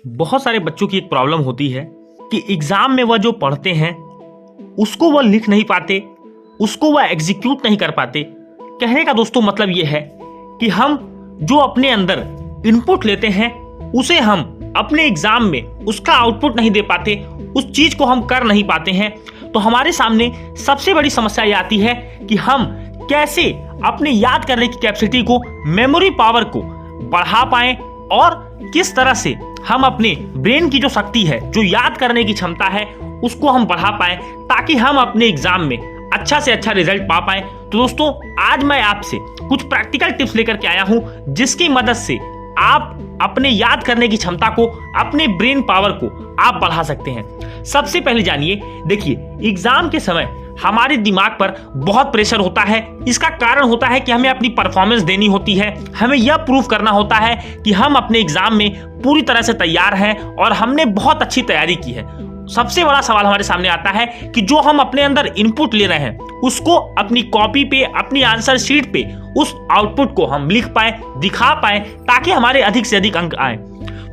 बहुत सारे बच्चों की एक प्रॉब्लम होती है कि एग्जाम में वह जो पढ़ते हैं उसको वह लिख नहीं पाते, उसको वह एग्जीक्यूट नहीं कर पाते। कहने का दोस्तों मतलब यह है कि हम जो अपने अंदर इनपुट लेते हैं उसे हम अपने एग्जाम में उसका आउटपुट नहीं दे पाते, उस चीज को हम कर नहीं पाते हैं। तो हमारे सामने सबसे बड़ी समस्या ये आती है कि हम कैसे अपने याद करने की कैपेसिटी को, मेमोरी पावर को बढ़ा पाएं और किस तरह से हम अपने ब्रेन की जो शक्ति है, जो याद करने की क्षमता है, उसको हम बढ़ा पाएं ताकि हम अपने एग्जाम में अच्छा से अच्छा रिजल्ट पा पाएं। तो दोस्तों आज मैं आपसे कुछ प्रैक्टिकल टिप्स लेकर के आया हूं जिसकी मदद से आप अपने याद करने की क्षमता को, अपने ब्रेन पावर को आप बढ़ा सकते हैं। सबसे पहले जानिए, देखिए एग्जाम के समय हमारे दिमाग पर बहुत प्रेशर होता है। इसका कारण होता है कि हमें अपनी परफॉर्मेंस देनी होती है, हमें यह प्रूव करना होता है कि हम अपने एग्जाम में पूरी तरह से तैयार हैं और हमने बहुत अच्छी तैयारी की है। सबसे बड़ा सवाल हमारे सामने आता है कि जो हम अपने अंदर इनपुट ले रहे हैं उसको अपनी कॉपी पे, अपनी आंसर शीट पे उस आउटपुट को हम लिख पाए, दिखा पाए ताकि हमारे अधिक से अधिक अंक आए।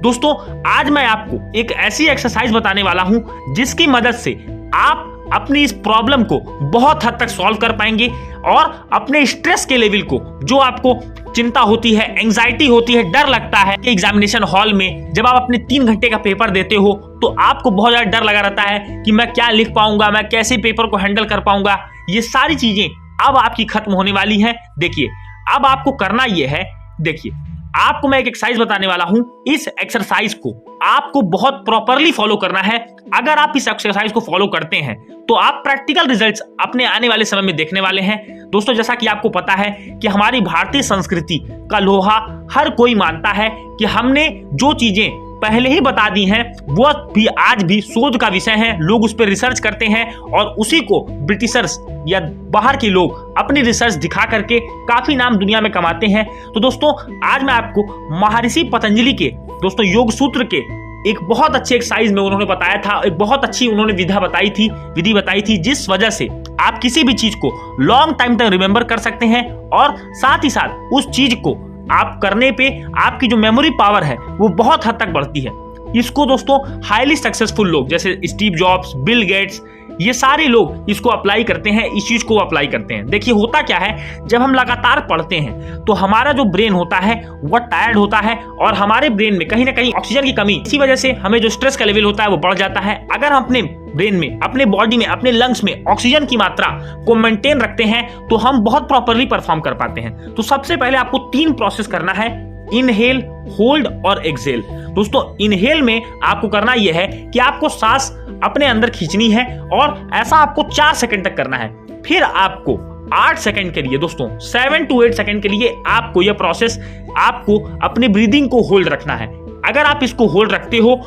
दोस्तों आज मैं आपको एक ऐसी एक्सरसाइज बताने वाला हूं जिसकी मदद से आप अपनी इस प्रॉब्लम को बहुत हद तक सॉल्व कर पाएंगे और अपने स्ट्रेस के लेवल को, जो आपको चिंता होती है, एंजाइटी होती है, डर लगता है कि एग्जामिनेशन हॉल में जब आप अपने 3 घंटे का पेपर देते हो तो आपको बहुत ज्यादा डर लगा रहता है कि मैं क्या लिख पाऊंगा, मैं कैसे पेपर को हैंडल कर पाऊंगा। ये सारी चीजें अब आपकी खत्म होने वाली हैं। देखिए अब आपको करना यह है, देखिए आपको मैं एक एक्सरसाइज बताने वाला हूं। इस एक्सरसाइज को आपको बहुत प्रॉपरली फॉलो करना है। अगर आप इस एक्सरसाइज को फॉलो करते हैं तो आप प्रैक्टिकल रिजल्ट्स अपने आने वाले समय में देखने वाले हैं। दोस्तों जैसा कि आपको पता है कि हमारी भारतीय संस्कृति का लोहा हर कोई मानता है कि हमने जो चीजें पहले ही बता दी हैं वो भी आज भी शोध का विषय है। लोग उस पर रिसर्च करते हैं और उसी को ब्रिटिशर्स या बाहर के लोग अपनी रिसर्च दिखा करके काफी नाम दुनिया में कमाते हैं। तो दोस्तों आज मैं आपको महर्षि पतंजलि के दोस्तों योग सूत्र के एक बहुत अच्छे एक्सरसाइज में उन्होंने बताया था, एक बहुत अच्छी उन्होंने विधि बताई थी जिस वजह से आप किसी भी चीज को लॉन्ग टाइम तक रिमेंबर कर सकते हैं और साथ ही साथ उस चीज को आप करने पे आपकी जो मेमोरी पावर है वो बहुत हद तक बढ़ती है। इसको दोस्तों हाईली सक्सेसफुल लोग जैसे स्टीव जॉब्स, बिल गेट्स, ये सारे लोग इसको अप्लाई करते हैं, इस चीज को अप्लाई करते हैं। देखिए होता क्या है, जब हम लगातार पढ़ते हैं तो हमारा जो ब्रेन होता है वह टायर्ड होता है और हमारे ब्रेन में कहीं ना कहीं ऑक्सीजन की कमी, इसी वजह से हमें जो स्ट्रेस का लेवल होता है वो बढ़ जाता है। अगर हम अपने ब्रेन में, अपने बॉडी में, अपने लंग्स में ऑक्सीजन की मात्रा को मेंटेन रखते हैं तो हम बहुत प्रॉपरली परफॉर्म कर पाते हैं। तो सबसे पहले आपको 3 प्रोसेस करना है, इनहेल, होल्ड और एक्सहेल। दोस्तों इनहेल में आपको करना यह है कि आपको सांस अपने अंदर खींचनी है और ऐसा आपको 4 सेकंड तक करना है। फिर आपको 8 सेकंड के लिए, दोस्तों 7 to 8 सेकंड के लिए आपको यह प्रोसेस, आपको अपने ब्रीदिंग को होल्ड रखना है। अगर आप इसको होल्ड रखते हो,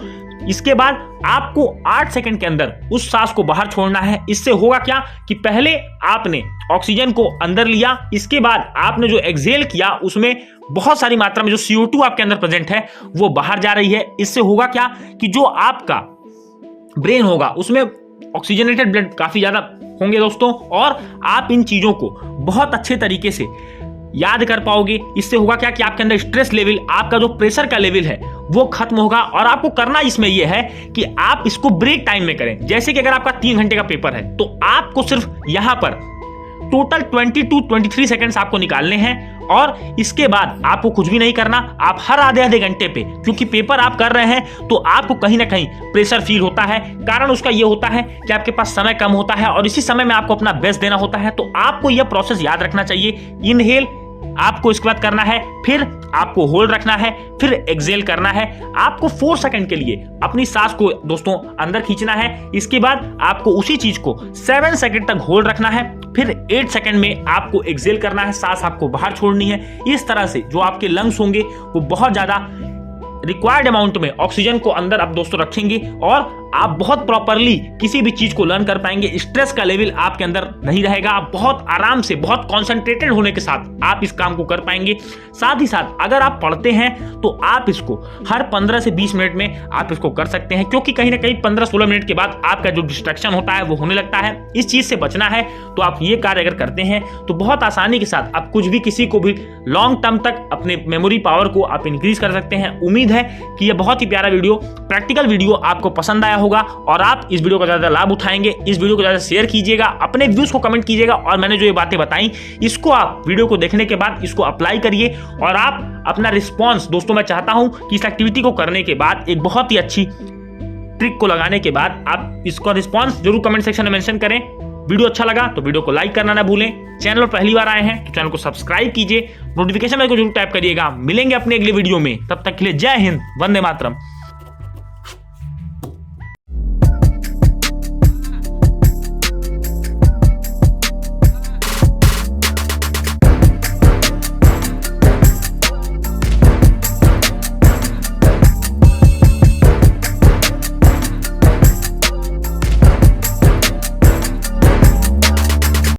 इसके बाद आपको 8 सेकंड के अंदर उस सांस को बाहर छोड़ना है। इससे होगा क्या कि पहले आपने ऑक्सीजन को अंदर लिया, इसके बाद आपने जो एक्सहेल किया उसमें बहुत सारी मात्रा में जो CO2 आपके अंदर प्रेजेंट है वो बाहर जा रही है। इससे होगा क्या कि जो आपका ब्रेन होगा उसमें ऑक्सीजनेटेड ब्लड काफी ज्यादा होंगे दोस्तों, और आप इन चीजों को बहुत अच्छे तरीके से याद कर पाओगे। इससे होगा क्या कि आपके अंदर स्ट्रेस लेवल, आपका जो प्रेशर का लेवल है वो खत्म होगा। और आपको करना इसमें यह है कि आप इसको ब्रेक टाइम में करें। जैसे कि अगर आपका 3 घंटे का पेपर है तो आपको सिर्फ यहां पर टोटल 20 to 23 सेकंड्स आपको निकालने हैं और इसके बाद आपको कुछ भी नहीं करना। आप हर आधे घंटे पे, क्योंकि पेपर आप कर रहे हैं तो आपको कहीं ना कहीं प्रेशर फील होता है। कारण उसका यह होता है कि आपके पास समय कम होता है और इसी समय में आपको अपना बेस्ट देना होता है। तो आपको यह प्रोसेस याद रखना चाहिए। इनहेल आपको इसके बाद करना है, फिर आपको होल्ड रखना है, फिर एक्सहेल करना है। आपको 4 सेकंड के लिए अपनी सांस को दोस्तों अंदर खींचना है। इसके बाद आपको उसी चीज को 7 सेकंड तक होल्ड रखना है, फिर 8 सेकंड में आपको एक्सहेल करना है, सांस आपको बाहर छोड़नी है। इस तरह से जो आपके लंग्स होंगे वो बहुत ज्यादा रिक्वायर्ड अमाउंट में ऑक्सीजन को अंदर आप दोस्तों रखेंगे और आप बहुत प्रॉपरली किसी भी चीज को लर्न कर पाएंगे। स्ट्रेस का लेवल आपके अंदर नहीं रहेगा। आप बहुत आराम से, बहुत कॉन्सेंट्रेटेड होने के साथ आप इस काम को कर पाएंगे। साथ ही साथ अगर आप पढ़ते हैं तो आप इसको हर 15 से 20 मिनट में आप इसको कर सकते हैं, क्योंकि कहीं ना कहीं 15-16 मिनट के बाद आपका जो डिस्ट्रैक्शन होता है वो होने लगता है। इस चीज से बचना है तो आप ये कार्य अगर करते हैं तो बहुत आसानी के साथ आप कुछ भी, किसी को भी लॉन्ग टर्म तक अपने मेमोरी पावर को आप इंक्रीज कर सकते हैं। उम्मीद है कि यह बहुत ही प्यारा वीडियो, प्रैक्टिकल वीडियो आपको पसंद आया होगा और आप इस वीडियो का ज्यादा लाभ उठाएंगे। इस वीडियो को ज्यादा शेयर कीजिएगा, अपने व्यूज को कमेंट कीजिएगा और मैंने जो ये बातें बताई इसको आप वीडियो को देखने के बाद इसको अप्लाई करिए और आप अपना रिस्पॉन्स, दोस्तों मैं चाहता हूं कि इस एक्टिविटी को करने के बाद, एक बहुत ही अच्छी ट्रिक को लगाने के बाद आप इसका रिस्पॉन्स जरूर कमेंट सेक्शन में मेंशन करें। वीडियो अच्छा लगा तो वीडियो को लाइक करना ना भूलें। चैनल पर पहली बार आए हैं तो चैनल को सब्सक्राइब कीजिए, नोटिफिकेशन बेल को जरूर टैप करिएगा। मिलेंगे अपने अगले वीडियो में, तब तक के लिए जय हिंद, वंदे मातरम।